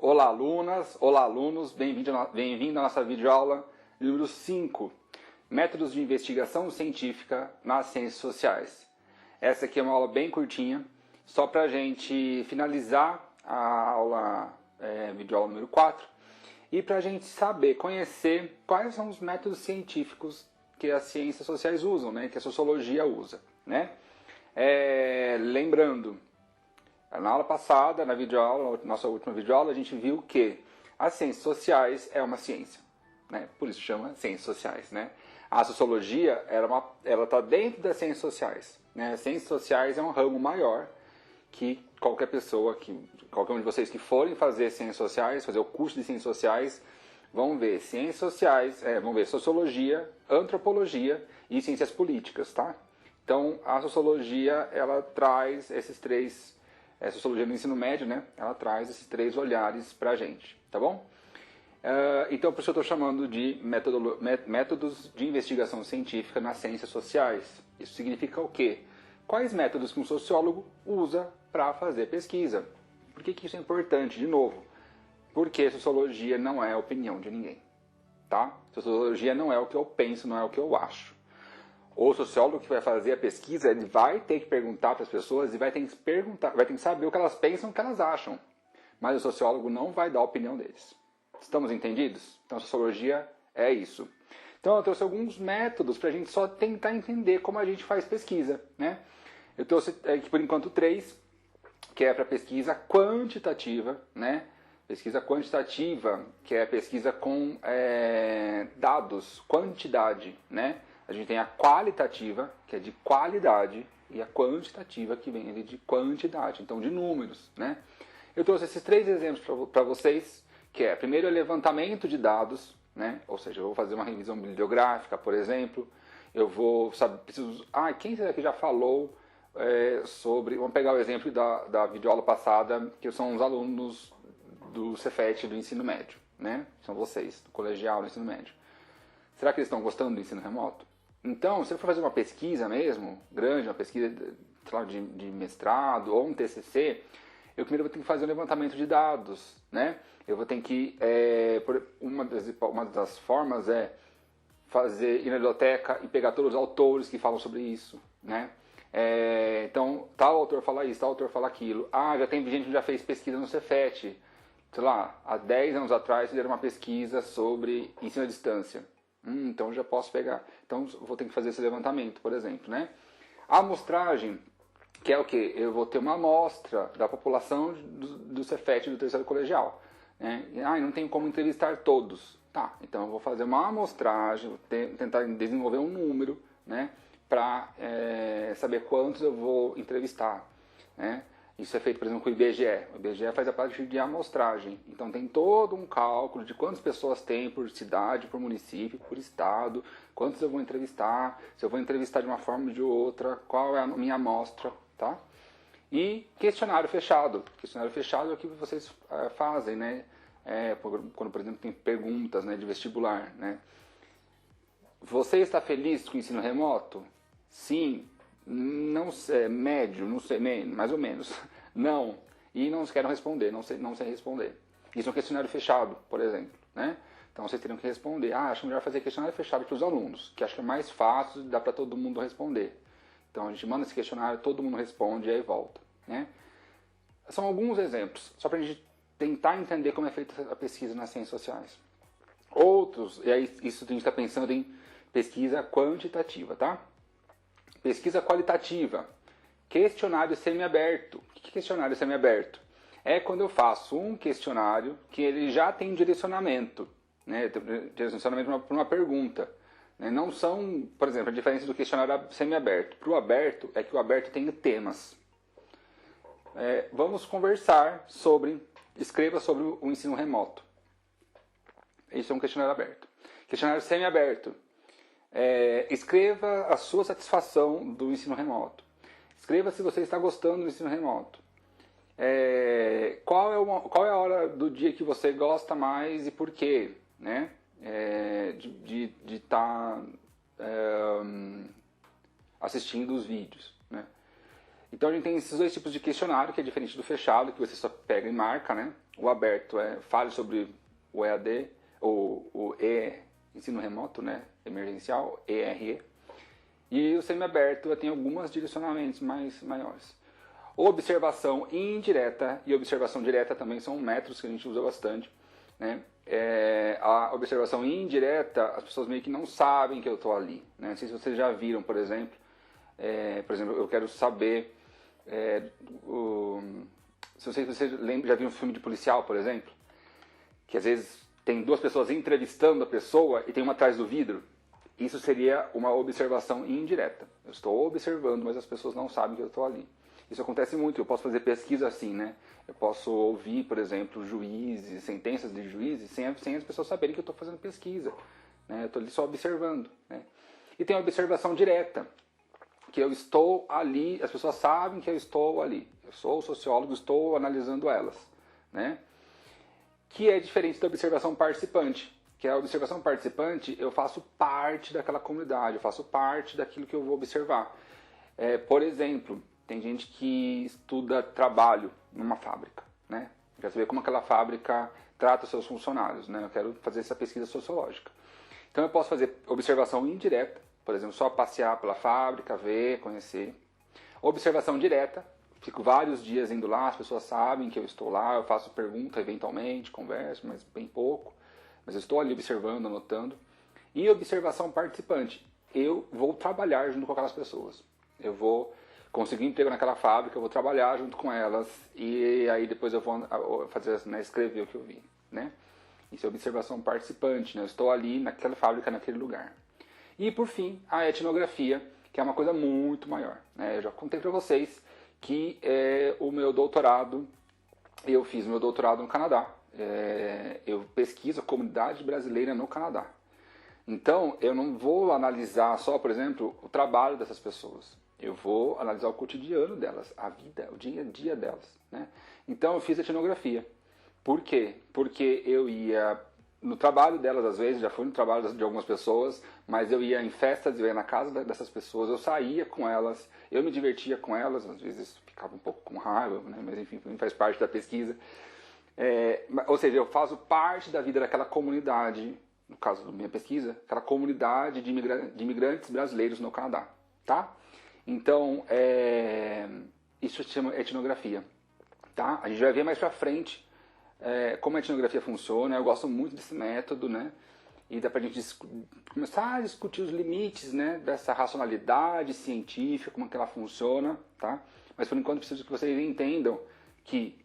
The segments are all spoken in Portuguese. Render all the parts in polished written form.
Olá alunas, olá alunos, bem-vindo à nossa videoaula número 5, Métodos de Investigação Científica nas Ciências Sociais. Essa aqui é uma aula bem curtinha, só para a gente finalizar a aula, videoaula número 4, e para a gente saber, conhecer quais são os métodos científicos que as ciências sociais usam, né, que a sociologia usa, né? Lembrando, na aula passada, na videoaula, nossa última videoaula, a gente viu que as ciências sociais é uma ciência, né? Por isso chama ciências sociais, né? A sociologia, ela está dentro das ciências sociais, né? As ciências sociais é um ramo maior que qualquer pessoa, qualquer um de vocês que forem fazer ciências sociais, fazer o curso de ciências sociais, vão ver ciências sociais, vão ver sociologia, antropologia e ciências políticas, tá? Então, a sociologia, ela traz esses três, a sociologia no ensino médio, né? Ela traz esses três olhares pra gente, tá bom? Então, por isso eu estou chamando de métodos de investigação científica nas ciências sociais. Isso significa o quê? Quais métodos que um sociólogo usa para fazer pesquisa? Por que isso é importante? De novo, porque sociologia não é a opinião de ninguém, tá? Sociologia não é o que eu penso, não é o que eu acho. O sociólogo que vai fazer a pesquisa, ele vai ter que perguntar para as pessoas e vai ter que saber o que elas pensam, o que elas acham. Mas o sociólogo não vai dar a opinião deles. Estamos entendidos? Então, a sociologia é isso. Então, eu trouxe alguns métodos para a gente só tentar entender como a gente faz pesquisa, né? Eu trouxe aqui, por enquanto, 3, que é para pesquisa quantitativa, né? Pesquisa quantitativa, que é pesquisa com dados, quantidade, né? A gente tem a qualitativa, que é de qualidade, e a quantitativa, que vem de quantidade, então de números, né? Eu trouxe esses 3 exemplos para vocês, que é, primeiro, o levantamento de dados, né? Ou seja, eu vou fazer uma revisão bibliográfica, por exemplo, eu vou, quem será que já falou sobre, vamos pegar o exemplo da videoaula passada, que são os alunos do Cefet do ensino médio, né? São vocês, do colegial do ensino médio. Será que eles estão gostando do ensino remoto? Então, se eu for fazer uma pesquisa mesmo, grande, uma pesquisa de mestrado ou um TCC, eu primeiro vou ter que fazer um levantamento de dados, né? Eu vou ter que, uma das formas é ir na biblioteca e pegar todos os autores que falam sobre isso, né? Então, tal autor fala isso, tal autor fala aquilo. Já tem gente que já fez pesquisa no Cefet. Sei lá, há 10 anos atrás fizeram uma pesquisa sobre ensino à distância. Então já posso pegar. Então vou ter que fazer esse levantamento, por exemplo, né? A amostragem, que é o quê? Eu vou ter uma amostra da população do Cefet do terceiro colegial, né? Não tenho como entrevistar todos. Tá, então eu vou fazer uma amostragem, vou tentar desenvolver um número, né? Para saber quantos eu vou entrevistar, né? Isso é feito, por exemplo, com o IBGE. O IBGE faz a parte de amostragem. Então tem todo um cálculo de quantas pessoas tem por cidade, por município, por estado, quantos eu vou entrevistar, se eu vou entrevistar de uma forma ou de outra, qual é a minha amostra, tá? E questionário fechado. Questionário fechado é o que vocês fazem, né? Quando, por exemplo, tem perguntas, né, de vestibular, né? Você está feliz com o ensino remoto? Sim. Não sei, médio, não sei, mais ou menos. Não. E não querem responder, não sei responder. Isso é um questionário fechado, por exemplo, né? Então vocês teriam que responder. Acho melhor fazer questionário fechado para os alunos, que acho que é mais fácil, dá para todo mundo responder. Então a gente manda esse questionário, todo mundo responde e aí volta, né? São alguns exemplos, só para a gente tentar entender como é feita a pesquisa nas ciências sociais. Outros, e aí isso a gente está pensando em pesquisa quantitativa, tá? Pesquisa qualitativa, questionário semiaberto. O que é questionário semiaberto? É quando eu faço um questionário que ele já tem direcionamento, né? Direcionamento para uma pergunta. Né? Não são, por exemplo, a diferença do questionário semiaberto. Para o aberto, é que o aberto tem temas. Vamos conversar escreva sobre o ensino remoto. Isso é um questionário aberto. Questionário semiaberto. Escreva a sua satisfação do ensino remoto. Escreva se você está gostando do ensino remoto. Qual é a hora do dia que você gosta mais e por quê? Né? De estar assistindo os vídeos. Né? Então a gente tem esses 2 tipos de questionário, que é diferente do fechado, que você só pega e marca, né? O aberto fale sobre o EAD, o ensino remoto, né, emergencial, ERE. E o semiaberto tem alguns direcionamentos maiores. Observação indireta e observação direta também são métodos que a gente usa bastante, né? A observação indireta, as pessoas meio que não sabem que eu estou ali, né? Não sei se vocês já viram, por exemplo, eu quero saber, se vocês lembram, já viram um filme de policial, por exemplo, que às vezes tem duas pessoas entrevistando a pessoa e tem uma atrás do vidro. Isso seria uma observação indireta. Eu estou observando, mas as pessoas não sabem que eu estou ali. Isso acontece muito, eu posso fazer pesquisa assim, né? Eu posso ouvir, por exemplo, juízes, sentenças de juízes, sem as pessoas saberem que eu estou fazendo pesquisa, né? Eu estou ali só observando, né? E tem a observação direta, que eu estou ali, as pessoas sabem que eu estou ali. Eu sou o sociólogo, estou analisando elas, né? Que é diferente da observação participante. Que a observação participante, eu faço parte daquela comunidade, eu faço parte daquilo que eu vou observar. Por exemplo, tem gente que estuda trabalho numa fábrica, né? Quer saber como aquela fábrica trata os seus funcionários, né? Eu quero fazer essa pesquisa sociológica. Então eu posso fazer observação indireta, por exemplo, só passear pela fábrica, ver, conhecer. Observação direta, fico vários dias indo lá, as pessoas sabem que eu estou lá, eu faço pergunta eventualmente, converso, mas bem pouco. Mas eu estou ali observando, anotando. E observação participante. Eu vou trabalhar junto com aquelas pessoas. Eu vou conseguir emprego naquela fábrica, eu vou trabalhar junto com elas. E aí depois eu vou fazer, né, escrever o que eu vi, né? Isso é observação participante, né? Eu estou ali naquela fábrica, naquele lugar. E por fim, a etnografia, que é uma coisa muito maior, né? Eu já contei para vocês que o meu doutorado, eu fiz meu doutorado no Canadá. Eu pesquiso a comunidade brasileira no Canadá. Então, eu não vou analisar só, por exemplo, o trabalho dessas pessoas. Eu vou analisar o cotidiano delas, a vida, o dia a dia delas, né? Então, eu fiz etnografia. Por quê? Porque eu ia no trabalho delas, às vezes, já fui no trabalho de algumas pessoas, mas eu ia em festas, eu ia na casa dessas pessoas, eu saía com elas, eu me divertia com elas, às vezes ficava um pouco com raiva, né? Mas enfim, faz parte da pesquisa. Ou seja, eu faço parte da vida daquela comunidade, no caso da minha pesquisa, aquela comunidade de imigrantes brasileiros no Canadá, tá? Então, isso se chama etnografia, tá? A gente vai ver mais pra frente como a etnografia funciona. Eu gosto muito desse método, né? E dá pra gente começar a discutir os limites, né, dessa racionalidade científica, como que ela funciona, tá? Mas por enquanto preciso que vocês entendam que,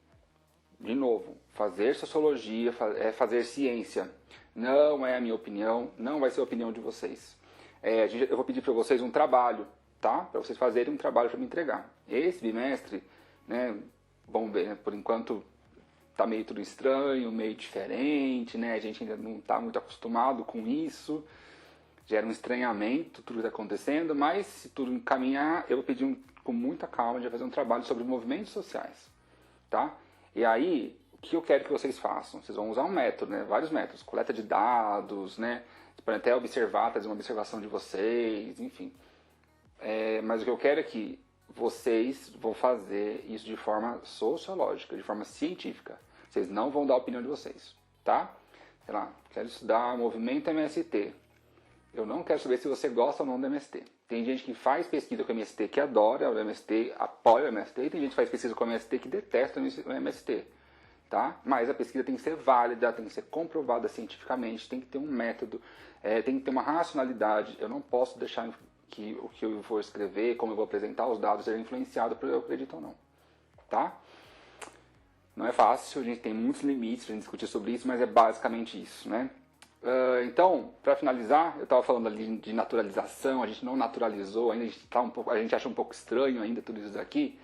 de novo, fazer sociologia é fazer ciência. Não é a minha opinião, não vai ser a opinião de vocês. Eu vou pedir para vocês um trabalho, tá? Para vocês fazerem um trabalho para me entregar. Esse bimestre, né, vamos ver, né, por enquanto tá meio tudo estranho, meio diferente, né? A gente ainda não está muito acostumado com isso. Gera um estranhamento tudo que está acontecendo, mas se tudo encaminhar, eu vou pedir com muita calma de fazer um trabalho sobre movimentos sociais, tá? E aí, o que eu quero que vocês façam? Vocês vão usar um método, né? Vários métodos, coleta de dados, né? Vocês podem até observar, fazer uma observação de vocês, enfim. Mas o que eu quero é que vocês vão fazer isso de forma sociológica, de forma científica. Vocês não vão dar a opinião de vocês, tá? Sei lá, quero estudar movimento MST. Eu não quero saber se você gosta ou não do MST. Tem gente que faz pesquisa com o MST que adora o MST, apoia o MST, e tem gente que faz pesquisa com o MST que detesta o MST, tá? Mas a pesquisa tem que ser válida, tem que ser comprovada cientificamente, tem que ter um método, tem que ter uma racionalidade. Eu não posso deixar que o que eu vou escrever, como eu vou apresentar os dados, seja influenciado por eu acredito ou não, tá? Não é fácil, a gente tem muitos limites para discutir sobre isso, mas é basicamente isso, né? Então, para finalizar, eu estava falando ali de naturalização, a gente não naturalizou ainda, a gente acha um pouco estranho ainda tudo isso aqui.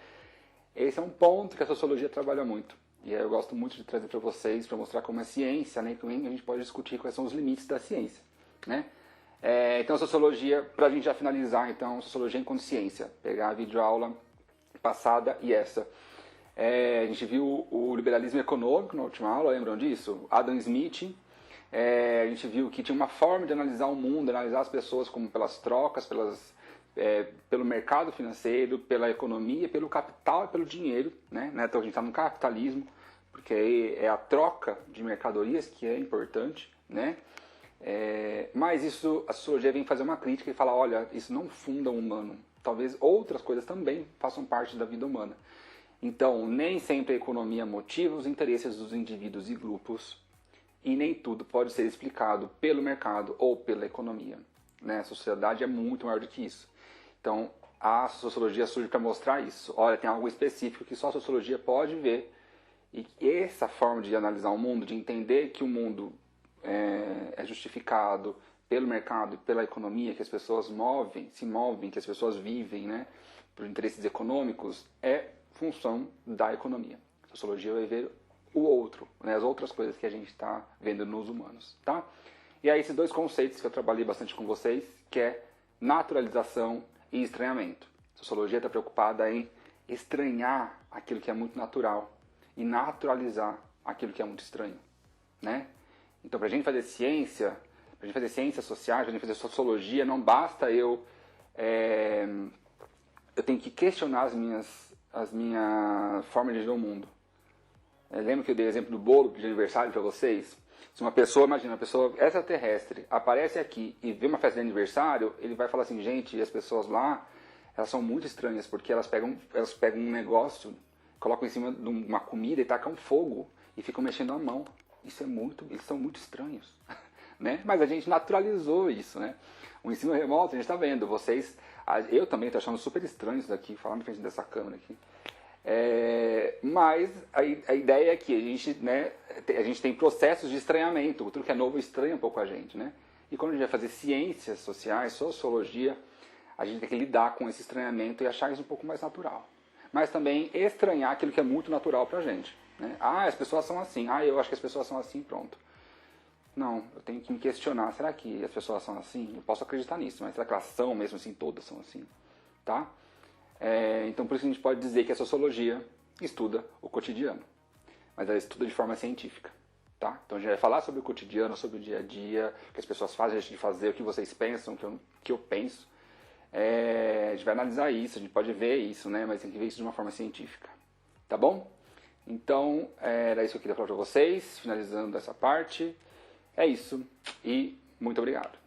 Esse é um ponto que a sociologia trabalha muito. E eu gosto muito de trazer para vocês, para mostrar como é ciência, né? Como a gente pode discutir quais são os limites da ciência, né? Então, a sociologia, para a gente já finalizar, então, sociologia enquanto ciência. Pegar a videoaula passada e essa. A gente viu o liberalismo econômico na última aula, lembram disso? Adam Smith. A gente viu que tinha uma forma de analisar o mundo, analisar as pessoas como pelas trocas, pelo mercado financeiro, pela economia, pelo capital e pelo dinheiro, né? Então a gente está no capitalismo, porque é a troca de mercadorias que é importante, né? Mas isso, a sociologia vem fazer uma crítica e falar, olha, isso não funda o humano. Talvez outras coisas também façam parte da vida humana. Então, nem sempre a economia motiva os interesses dos indivíduos e grupos, e nem tudo pode ser explicado pelo mercado ou pela economia, né? A sociedade é muito maior do que isso. Então, a sociologia surge para mostrar isso. Olha, tem algo específico que só a sociologia pode ver, e essa forma de analisar o mundo, de entender que o mundo é justificado pelo mercado e pela economia, que as pessoas se movem, que as pessoas vivem, né, por interesses econômicos, é função da economia. A sociologia vai ver o outro, né, as outras coisas que a gente está vendo nos humanos, tá? E aí esses dois conceitos que eu trabalhei bastante com vocês, que é naturalização e estranhamento. A sociologia está preocupada em estranhar aquilo que é muito natural e naturalizar aquilo que é muito estranho, né? Então, para a gente fazer ciência, para a gente fazer ciências sociais, para a gente fazer sociologia, não basta eu tenho que questionar as minhas formas de ver o mundo. Lembra que eu dei o exemplo do bolo de aniversário para vocês? Se uma pessoa, imagina, uma pessoa extraterrestre aparece aqui e vê uma festa de aniversário, ele vai falar assim, gente, as pessoas lá, elas são muito estranhas, porque elas pegam um negócio, colocam em cima de uma comida e tacam fogo e ficam mexendo a mão. Eles são muito estranhos, né? Mas a gente naturalizou isso, né? O ensino remoto, a gente está vendo, eu também estou achando super estranho isso daqui, falar na frente dessa câmera aqui. Mas a ideia é que a gente tem processos de estranhamento, tudo que é novo estranha um pouco a gente, né? E quando a gente vai fazer ciências sociais, sociologia, a gente tem que lidar com esse estranhamento e achar isso um pouco mais natural. Mas também estranhar aquilo que é muito natural pra gente, né? Ah, as pessoas são assim, eu acho que as pessoas são assim, pronto. Não, eu tenho que me questionar, será que as pessoas são assim? Eu posso acreditar nisso, mas será que elas são mesmo assim, todas são assim? Tá? Então por isso a gente pode dizer que a sociologia estuda o cotidiano, mas ela estuda de forma científica. Tá? Então a gente vai falar sobre o cotidiano, sobre o dia a dia, o que as pessoas fazem, a gente fazer, o que vocês pensam, o que eu penso. A gente vai analisar isso, a gente pode ver isso, né? Mas tem que ver isso de uma forma científica. Tá bom? Então, era isso que eu queria falar para vocês, finalizando essa parte. É isso, e muito obrigado.